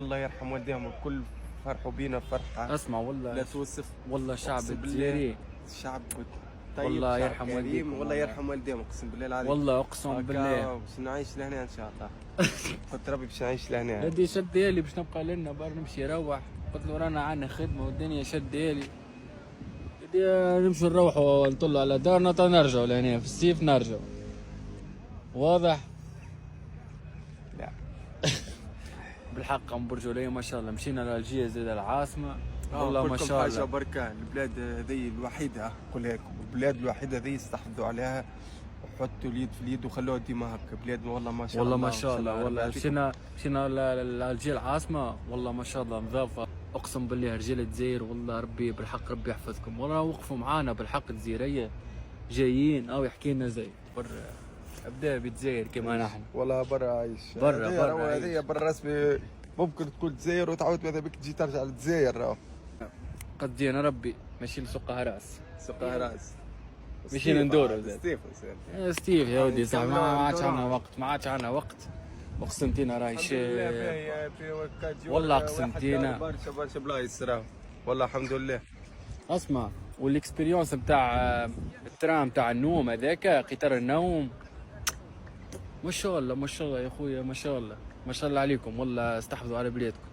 الله يرحم والديهم الكل، فرحوا بينا فرحه اسمع والله لا توصف. والله شعب أقسم بالله الجزائري الشعب طيب، والله شعب يرحم كريم، والديكم والله يرحم والديهم اقسم بالله العظيم. والله اقسم بالله باش نعيش لهنا ان شاء الله. قلت ربي باش نعيش لهنا. بدي شد يالي باش نبقى لنا بار نمشي روح. قلت له رانا عنا خدمه والدنيا شد يالي. بدي نمشي نروحوا نطلوا على دارنا نرجعوا لهنا في الصيف نرجعوا. واضح؟ لا بالحق ام برجوليه ما شاء الله. مشينا لالجيريا زاد العاصمه والله ما شاء حاجه الله. بركه. البلاد هذه الوحيده نقول لكم، البلاد الوحيده هذه استحفظوا عليها وحطوا اليد في اليد وخلوها ديما هكا. بلاد والله ما شاء الله. والله ما شاء الله. والله مشينا لالجيريا العاصمه والله ما شاء الله مضافه. اقسم بالله رجال الجزائر والله ربي بالحق ربي يحفظكم. والله وقفوا معانا بالحق الجزائريه جايين او يحكي لنا زي ابدا بالجزائر كما نحن. والله برا عايش. برا هذه برا رسمي. ممكن تكون الجزائر وتعود ماذا بك تجي ترجع للجزائر. راهو قد جينا ربي ماشي لسوقها راس. سوقها راس. مشينا ندوروا زاد. ستيف يا ودي صح. ما عادش عندنا وقت. ما عادش عندنا وقت. وقسمتينا راهي شاب. والله قسمتينا برشا بلايص راهو. والله الحمد لله. اسمع والاكسبيريونس نتاع الترام تاع النوم هذاك قطار النوم ما شاء الله ما شاء الله يا خويا ما شاء الله ما شاء الله عليكم. والله استحفظوا على بلادكم.